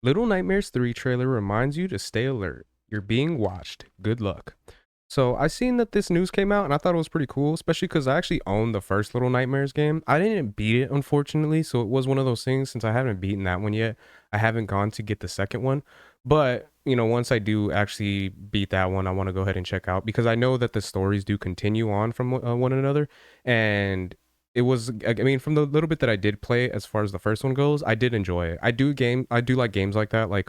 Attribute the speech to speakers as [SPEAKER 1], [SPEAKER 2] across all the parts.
[SPEAKER 1] Little Nightmares 3 trailer reminds you to stay alert. You're being watched. Good luck. So I seen that this news came out and I thought it was pretty cool, especially because I actually owned the first Little Nightmares game. I didn't beat it, unfortunately, so it was one of those things. Since I haven't beaten that one yet, I haven't gone to get the second one. But once I do actually beat that one, I want to go ahead and check out because I know that the stories do continue on from one another, and it was, I mean, from the little bit that I did play as far as the first one goes, I did enjoy it. I do like games like that, like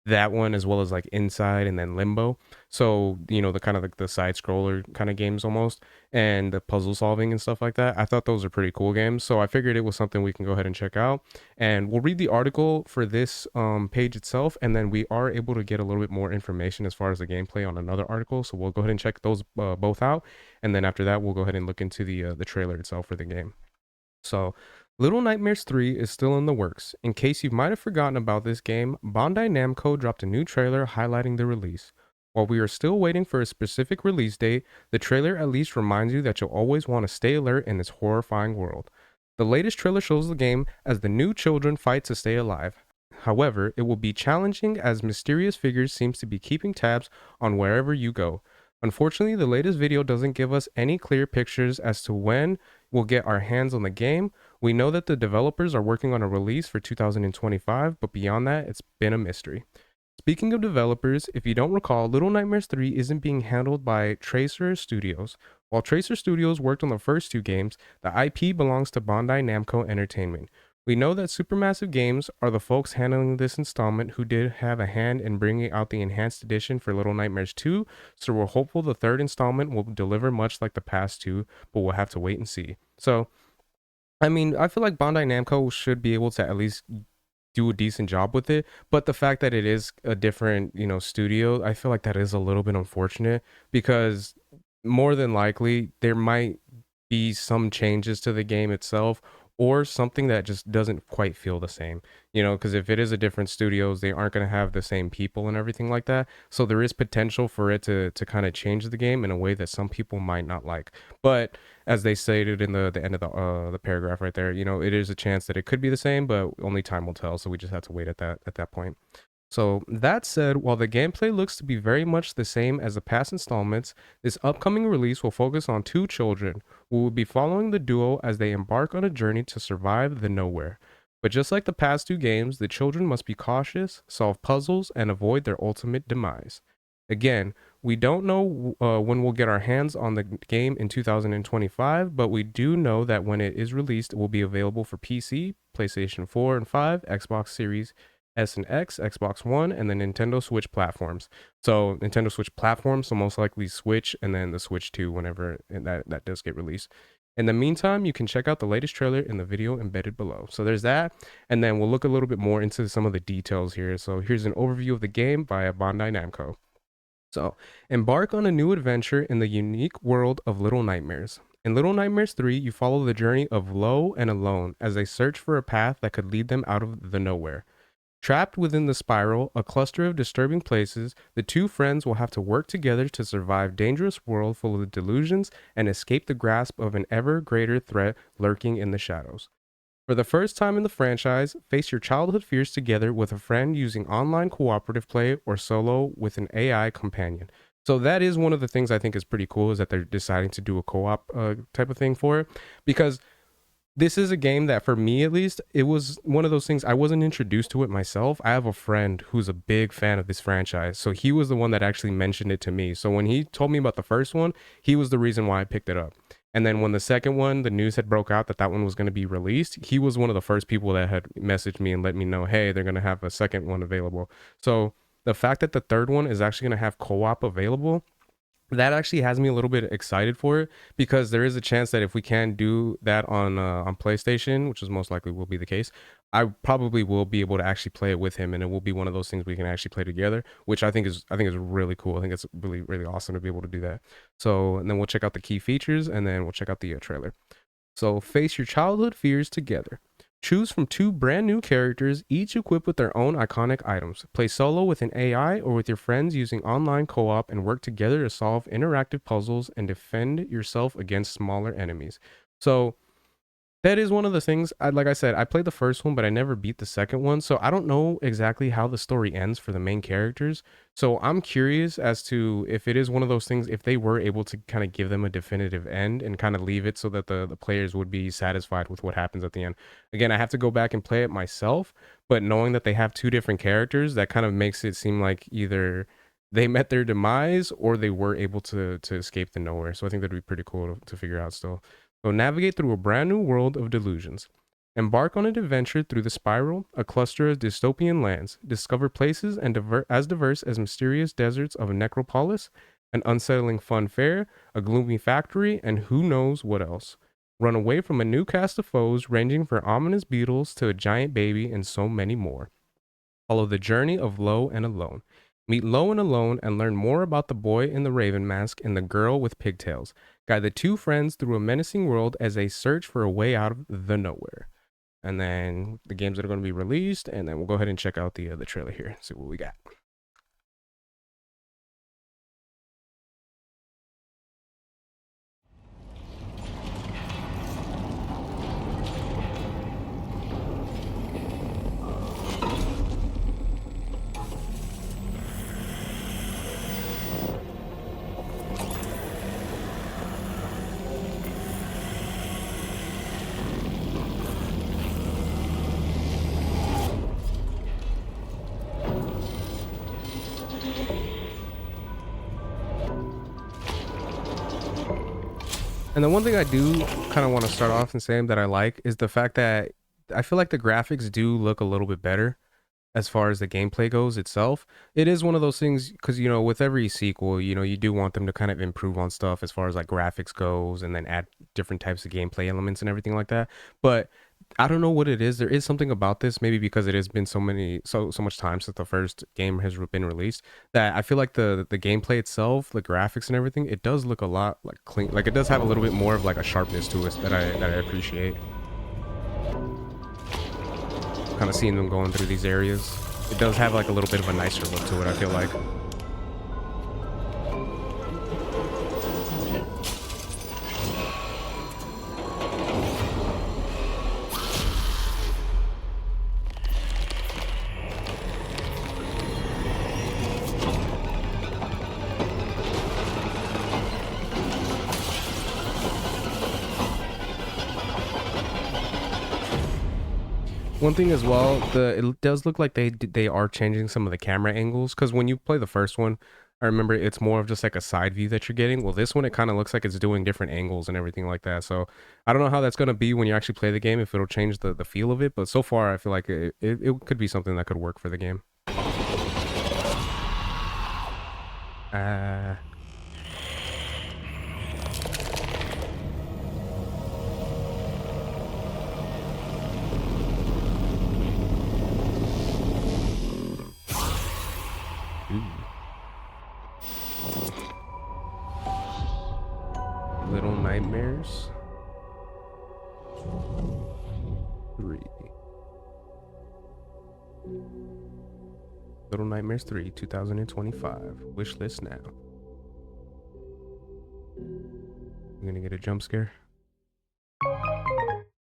[SPEAKER 1] that one as well as like Inside and then Limbo. So, the kind of like the side scroller kind of games almost, and the puzzle solving and stuff like that. I thought those are pretty cool games. So I figured it was something we can go ahead and check out. And we'll read the article for this page itself, and then we are able to get a little bit more information as far as the gameplay on another article. So we'll go ahead and check those both out. And then after that, we'll go ahead and look into the trailer itself for the game. So, Little Nightmares 3 is still in the works. In case you might have forgotten about this game, Bandai Namco dropped a new trailer highlighting the release. While we are still waiting for a specific release date, the trailer at least reminds you that you'll always want to stay alert in this horrifying world. The latest trailer shows the game as the new children fight to stay alive. However, it will be challenging as mysterious figures seems to be keeping tabs on wherever you go. Unfortunately, the latest video doesn't give us any clear pictures as to when we'll get our hands on the game. We know that the developers are working on a release for 2025, but beyond that, it's been a mystery. Speaking of developers, if you don't recall, Little Nightmares 3 isn't being handled by Tracer Studios. While Tracer Studios worked on the first two games, the IP belongs to Bandai Namco Entertainment. We know that Supermassive Games are the folks handling this installment who did have a hand in bringing out the enhanced edition for Little Nightmares 2, so we're hopeful the third installment will deliver much like the past two, but we'll have to wait and see. So, I mean, I feel like Bandai Namco should be able to at least do a decent job with it, but the fact that it is a different, studio, I feel like that is a little bit unfortunate because more than likely there might be some changes to the game itself or something that just doesn't quite feel the same, because if it is a different studios, they aren't going to have the same people and everything like that. So there is potential for it to kind of change the game in a way that some people might not like. But as they stated in the end of the paragraph right there, it is a chance that it could be the same, but only time will tell. So we just have to wait at that point. So that said, while the gameplay looks to be very much the same as the past installments, this upcoming release will focus on two children who will be following the duo as they embark on a journey to survive the nowhere. But just like the past two games, the children must be cautious, solve puzzles, and avoid their ultimate demise. Again, we don't know when we'll get our hands on the game in 2025, but we do know that when it is released, it will be available for PC, PlayStation 4 and 5, Xbox Series S and X, Xbox One, and the Nintendo Switch platforms. So Nintendo Switch platforms, so most likely Switch and then the Switch 2 whenever that does get released. In the meantime, you can check out the latest trailer in the video embedded below. So there's that, and then we'll look a little bit more into some of the details here. So here's an overview of the game via Bandai Namco. So, embark on a new adventure in the unique world of Little Nightmares. In Little Nightmares 3, you follow the journey of Lo and Alone as they search for a path that could lead them out of the nowhere. Trapped within the spiral, a cluster of disturbing places, the two friends will have to work together to survive a dangerous world full of delusions and escape the grasp of an ever greater threat lurking in the shadows. For the first time in the franchise, face your childhood fears together with a friend using online cooperative play or solo with an AI companion. So that is one of the things I think is pretty cool is that they're deciding to do a co-op type of thing for it, because this is a game that for me at least, it was one of those things I wasn't introduced to it myself. I have a friend who's a big fan of this franchise, so he was the one that actually mentioned it to me. So when he told me about the first one, he was the reason why I picked it up. And then when the second one, the news had broke out that that one was going to be released, he was one of the first people that had messaged me and let me know, hey, they're going to have a second one available. So the fact that the third one is actually going to have co-op available, that actually has me a little bit excited for it, because there is a chance that if we can do that on PlayStation, which is most likely will be the case, I probably will be able to actually play it with him, and it will be one of those things we can actually play together, which I think is really cool. I think it's really really awesome to be able to do that. So, and then we'll check out the key features, and then we'll check out the trailer. So, face your childhood fears together. Choose from two brand new characters, each equipped with their own iconic items. Play solo with an AI or with your friends using online co op and work together to solve interactive puzzles and defend yourself against smaller enemies. So, That is one of the things. Like I said, I played the first one, but I never beat the second one, so I don't know exactly how the story ends for the main characters. So I'm curious as to if it is one of those things, if they were able to kind of give them a definitive end and kind of leave it so that the players would be satisfied with what happens at the end. Again, I have to go back and play it myself, but knowing that they have two different characters, that kind of makes it seem like either they met their demise or they were able to escape the nowhere. So I think that'd be pretty cool to figure out still. So navigate through a brand new world of delusions. Embark on an adventure through the spiral, a cluster of dystopian lands. Discover places as diverse as mysterious deserts of a necropolis, an unsettling fun fair, a gloomy factory, and who knows what else. Run away from a new cast of foes ranging from ominous beetles to a giant baby and so many more. Follow the journey of Low and Alone. Meet Low and Alone and learn more about the boy in the raven mask and the girl with pigtails. Guide the two friends through a menacing world as they search for a way out of the nowhere. And then the games that are going to be released, and then we'll go ahead and check out the trailer here, see what we got. And the one thing I do kind of want to start off and saying that I like is the fact that I feel like the graphics do look a little bit better as far as the gameplay goes itself. It is one of those things because, you know, with every sequel, you know, you do want them to kind of improve on stuff as far as like graphics goes and then add different types of gameplay elements and everything like that. But I don't know what it is. There is something about this, maybe because it has been so much time since the first game has been released, that I feel like the gameplay itself, the graphics and everything, it does look a lot like clean. Like it does have a little bit more of like a sharpness to it that I appreciate. Kind of seeing them going through these areas, it does have like a little bit of a nicer look to it, I feel like. One thing as well, it does look like they are changing some of the camera angles, because when you play the first one, I remember it's more of just like a side view that you're getting. Well, this one it kind of looks like it's doing different angles and everything like that. So I don't know how that's gonna be when you actually play the game, if it'll change the feel of it. But so far, I feel like it could be something that could work for the game. Uh, ooh. Little Nightmares 3. Little Nightmares 3, 2025. Wish list now. I'm gonna get a jump scare.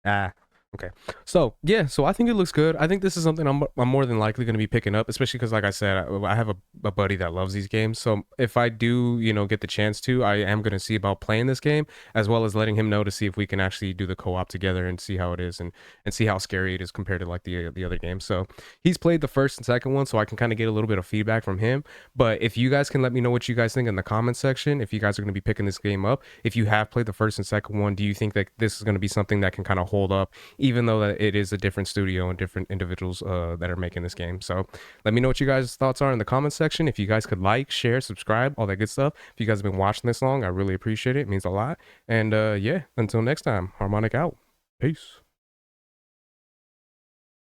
[SPEAKER 1] Ah, okay. So yeah, so I think it looks good. I think this is something I'm more than likely going to be picking up, especially because, like I said, I have a buddy that loves these games. So if I do, you know, get the chance to, I am going to see about playing this game as well as letting him know to see if we can actually do the co-op together and see how it is and see how scary it is compared to like the other games. So he's played the first and second one, so I can kind of get a little bit of feedback from him. But if you guys can let me know what you guys think in the comments section, if you guys are going to be picking this game up, if you have played the first and second one, do you think that this is going to be something that can kind of hold up, even though that it is a different studio and different individuals that are making this game? So let me know what you guys' thoughts are in the comments section. If you guys could like, share, subscribe, all that good stuff. If you guys have been watching this long, I really appreciate it. It means a lot. And yeah, until next time, Harmonic out. Peace.